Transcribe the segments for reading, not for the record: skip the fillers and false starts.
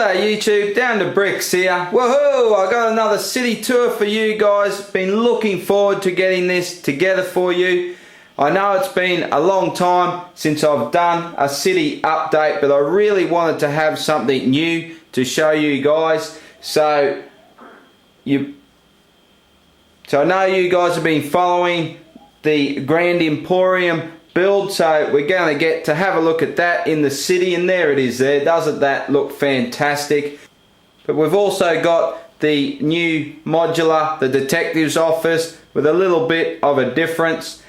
G'day YouTube, Down to Bricks here. Woohoo! I got another city tour for you guys. Been looking forward to getting this together for you. I know it's been a long time since I've done a city update, but I really wanted to have something new to show you guys. So I know you guys have been following the Grand Emporium build, so we're going to get to have a look at that in the city, and there it is there. Doesn't that look fantastic? But we've also got the new modular, the detective's office, with a little bit of a difference,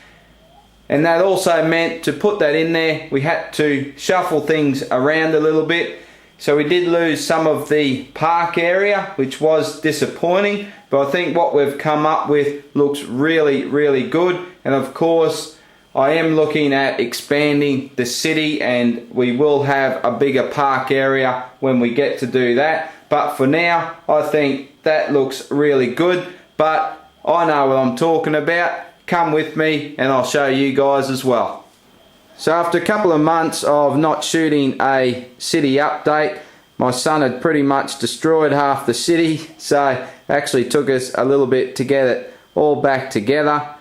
and that also meant to put that in there we had to shuffle things around a little bit. So we did lose some of the park area, which was disappointing, but I think what we've come up with looks really good. And of course I am looking at expanding the city, and we will have a bigger park area when we get to do that. But for now, I think that looks really good. But I know what I'm talking about. Come with me and I'll show you guys as well. So after a couple of months of not shooting a city update, my son had pretty much destroyed half the city. So it actually took us a little bit to get it all back together.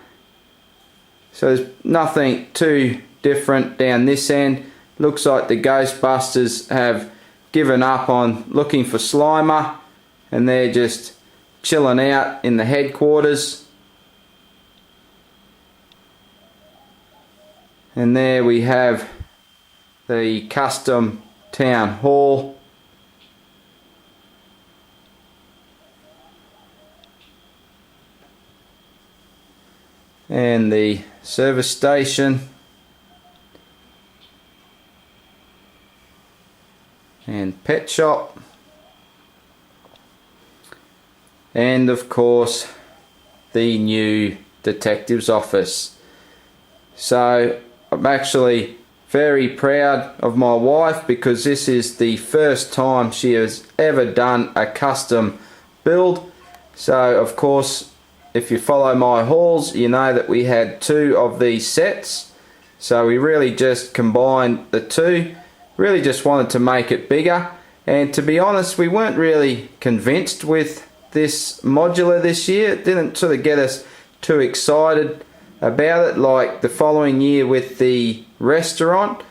So there's nothing too different down this end. Looks like the Ghostbusters have given up on looking for Slimer, and they're just chilling out in the headquarters. And there we have the custom town hall. And the service station, and pet shop, and of course the new detective's office. So I'm actually very proud of my wife, because this is the first time she has ever done a custom build. So of course, if you follow my hauls, you know that we had two of these sets. So we really just combined the two. Really just wanted to make it bigger. And to be honest, we weren't really convinced with this modular this year. It didn't sort of get us too excited about it like the following year with the restaurant.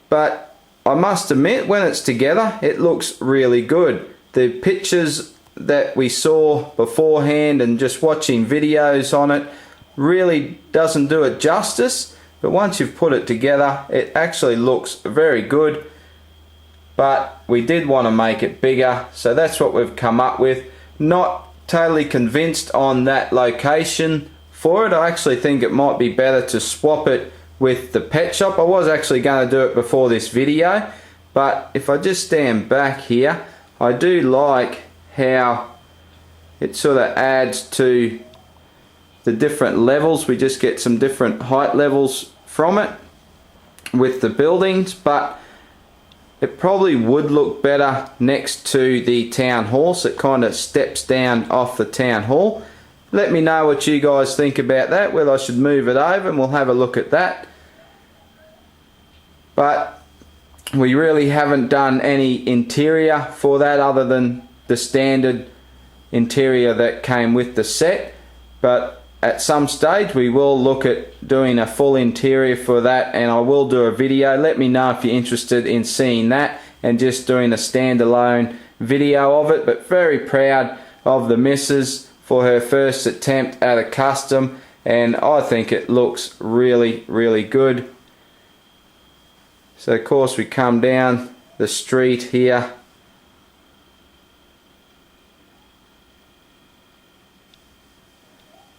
But I must admit, when it's together, it looks really good. The pictures that we saw beforehand and just watching videos on it really doesn't do it justice, but once you've put it together, it actually looks very good. But we did want to make it bigger, so that's what we've come up with. Not totally convinced on that location for it. I actually think it might be better to swap it with the pet shop. I was actually going to do it before this video, but if I just stand back here, I do like how it sort of adds to the different levels. We just get some different height levels from it with the buildings, but it probably would look better next to the town hall, so it kind of steps down off the town hall. Let me know what you guys think about that, whether I should move it over, and we'll have a look at that. But we really haven't done any interior for that other than the standard interior that came with the set. But at some stage we will look at doing a full interior for that, and I will do a video. Let me know if you're interested in seeing that and just doing a standalone video of it. But very proud of the missus for her first attempt at a custom, and I think it looks really good. So of course we come down the street here,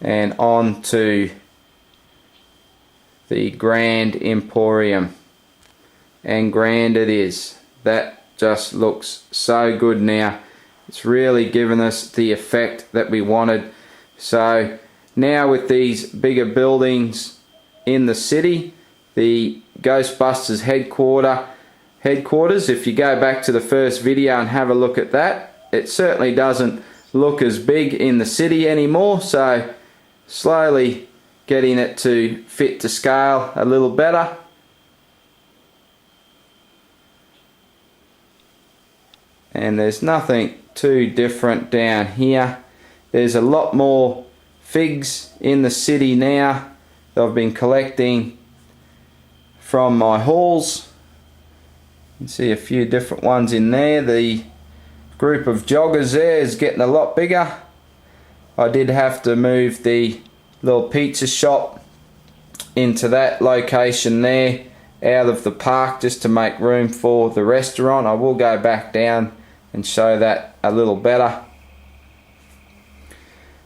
and on to the Grand Emporium, and grand it is. That just looks so good now. It's really given us the effect that we wanted. So now with these bigger buildings in the city, the Ghostbusters headquarters, if you go back to the first video and have a look at that, it certainly doesn't look as big in the city anymore. So slowly getting it to fit to scale a little better. and there's nothing too different down here. There's a lot more figs in the city now that I've been collecting from my hauls. You can see a few different ones in there. The group of joggers there is getting a lot bigger. I did have to move the little pizza shop into that location there out of the park just to make room for the restaurant. I will go back down and show that a little better.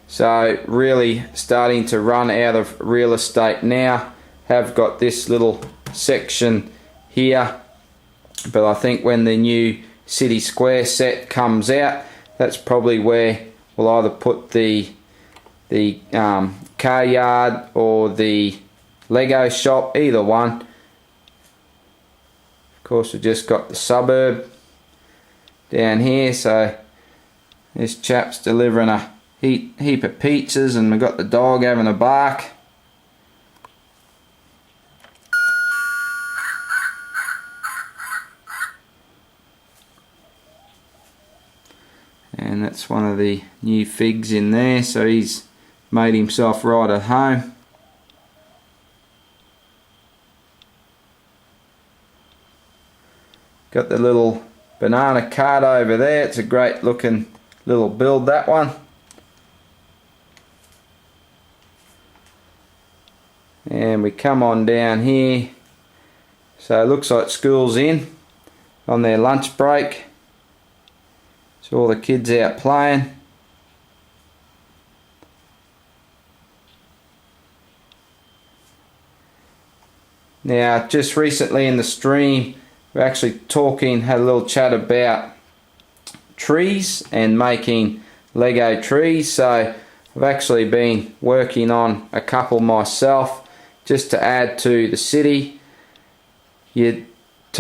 So really starting to run out of real estate now. Have got this little section here, but I think when the new city square set comes out, that's probably where we'll either put the car yard or the Lego shop, either one. Of course, we've just got the suburb down here, so this chap's delivering a heap of pizzas, and we've got the dog having a bark. And that's one of the new figs in there, so he's made himself right at home. Got the little banana cart over there. It's a great looking little build, that one. And we come on down here. So it looks like school's in on their lunch break. So all the kids out playing. Now, just recently in the stream, we're actually had a little chat about trees and making Lego trees. So I've actually been working on a couple myself just to add to the city. To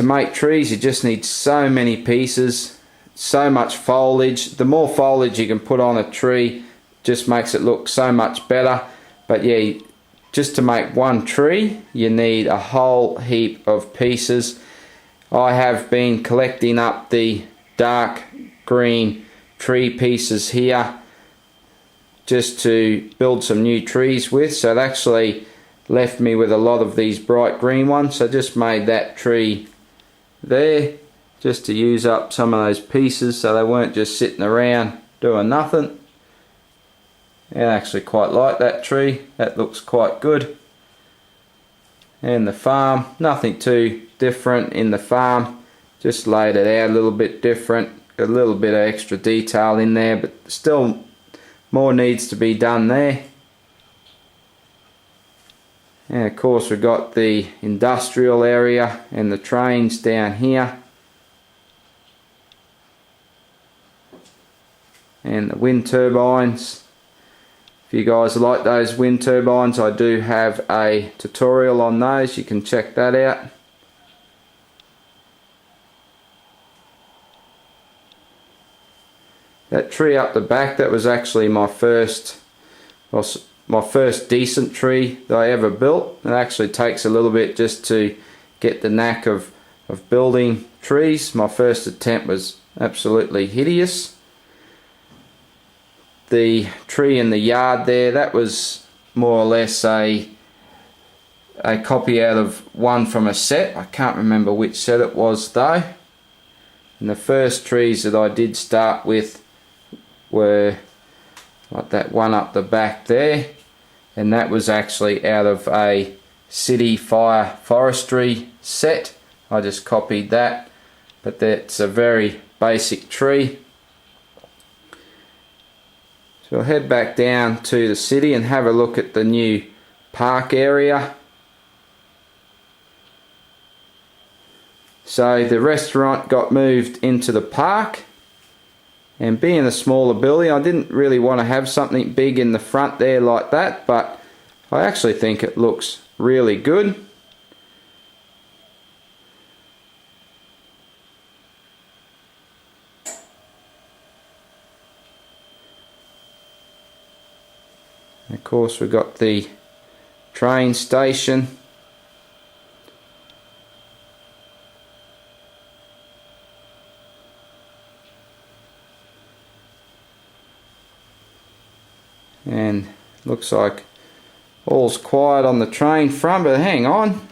make trees, you just need so many pieces, so much foliage. The more foliage you can put on a tree just makes it look so much better. But yeah, just to make one tree, you need a whole heap of pieces. I have been collecting up the dark green tree pieces here just to build some new trees with. So it actually left me with a lot of these bright green ones. So I just made that tree there just to use up some of those pieces so they weren't just sitting around doing nothing. I actually quite like that tree. That looks quite good. And the farm, nothing too different in the farm. Just laid it out a little bit different. Got a little bit of extra detail in there, but still more needs to be done there. And of course we've got the industrial area and the trains down here. And the wind turbines. If you guys like those wind turbines, I do have a tutorial on those. You can check that out. That tree up the back, that was actually my first decent tree that I ever built. It actually takes a little bit just to get the knack of building trees. My first attempt was absolutely hideous. The tree in the yard there, that was more or less a copy out of one from a set. I can't remember which set it was though. And the first trees that I did start with were like that one up the back there, and that was actually out of a city fire forestry set. I just copied that, but that's a very basic tree. So I'll head back down to the city and have a look at the new park area. So the restaurant got moved into the park, and being a smaller building, I didn't really want to have something big in the front there like that, but I actually think it looks really good. Of course we've got the train station. And looks like all's quiet on the train front, but hang on.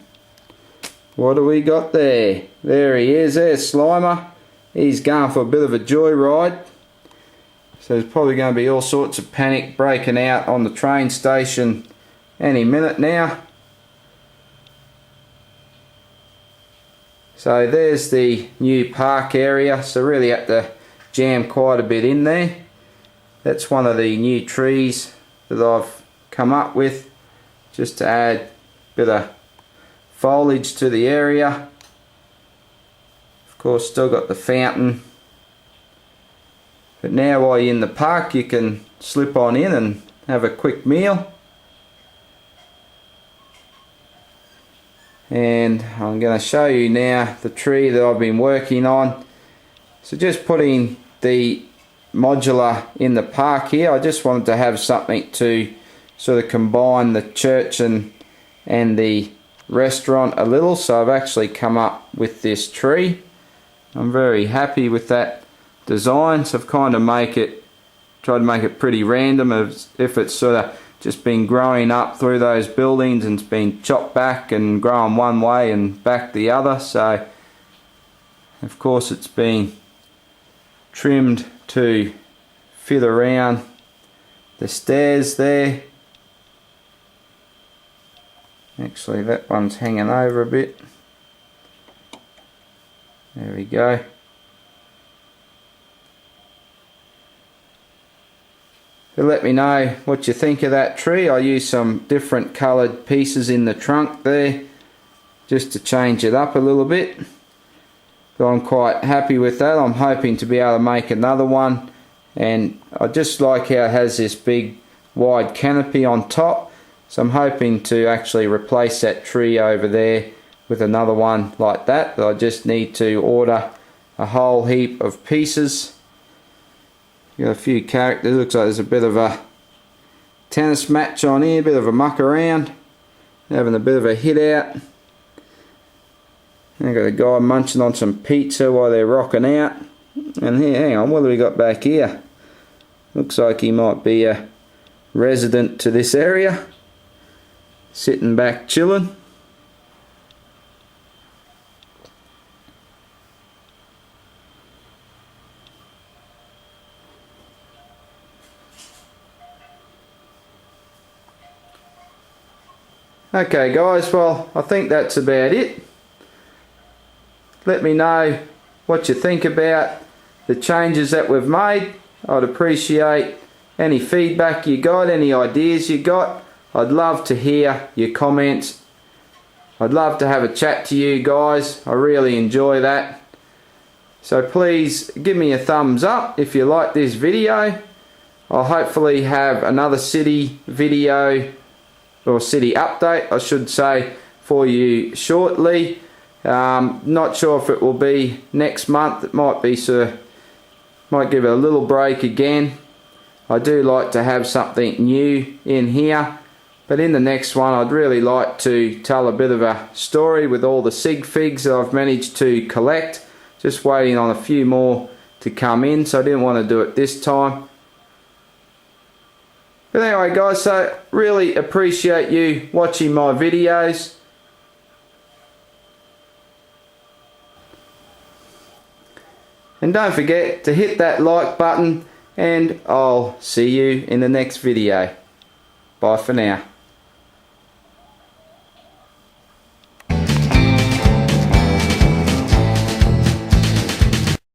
What do we got there? There he is, there's Slimer. He's going for a bit of a joyride. So there's probably going to be all sorts of panic breaking out on the train station any minute now. So there's the new park area, so really had to jam quite a bit in there. That's one of the new trees that I've come up with, just to add a bit of foliage to the area. Of course, still got the fountain. But now while you're in the park, you can slip on in and have a quick meal. And I'm going to show you now the tree that I've been working on. So just putting the modular in the park here, I just wanted to have something to sort of combine the church and the restaurant a little. So I've actually come up with this tree. I'm very happy with that design. So I've kind of tried to make it pretty random, as if it's sort of just been growing up through those buildings and it's been chopped back and grown one way and back the other. So of course it's been trimmed to fit around the stairs there. Actually, that one's hanging over a bit. There we go. So let me know what you think of that tree. I used some different coloured pieces in the trunk there just to change it up a little bit. So I'm quite happy with that. I'm hoping to be able to make another one, and I just like how it has this big wide canopy on top. So I'm hoping to actually replace that tree over there with another one like that. But I just need to order a whole heap of pieces. Got a few characters. Looks like there's a bit of a tennis match on here, a bit of a muck around, having a bit of a hit out. And got a guy munching on some pizza while they're rocking out. And here, hang on, what do we got back here? Looks like he might be a resident to this area, sitting back chilling. Okay guys, well I think that's about it. Let me know what you think about the changes that we've made. I'd appreciate any feedback you got, any ideas you got. I'd love to hear your comments. I'd love to have a chat to you guys. I really enjoy that. So please give me a thumbs up if you like this video. I'll hopefully have another city video, or city update I should say, for you shortly. Not sure if it will be next month. It might be, so might give it a little break again. I do like to have something new in here, but in the next one I'd really like to tell a bit of a story with all the sig figs that I've managed to collect. Just waiting on a few more to come in, so I didn't want to do it this time. But anyway guys, so really appreciate you watching my videos. And don't forget to hit that like button, and I'll see you in the next video. Bye for now.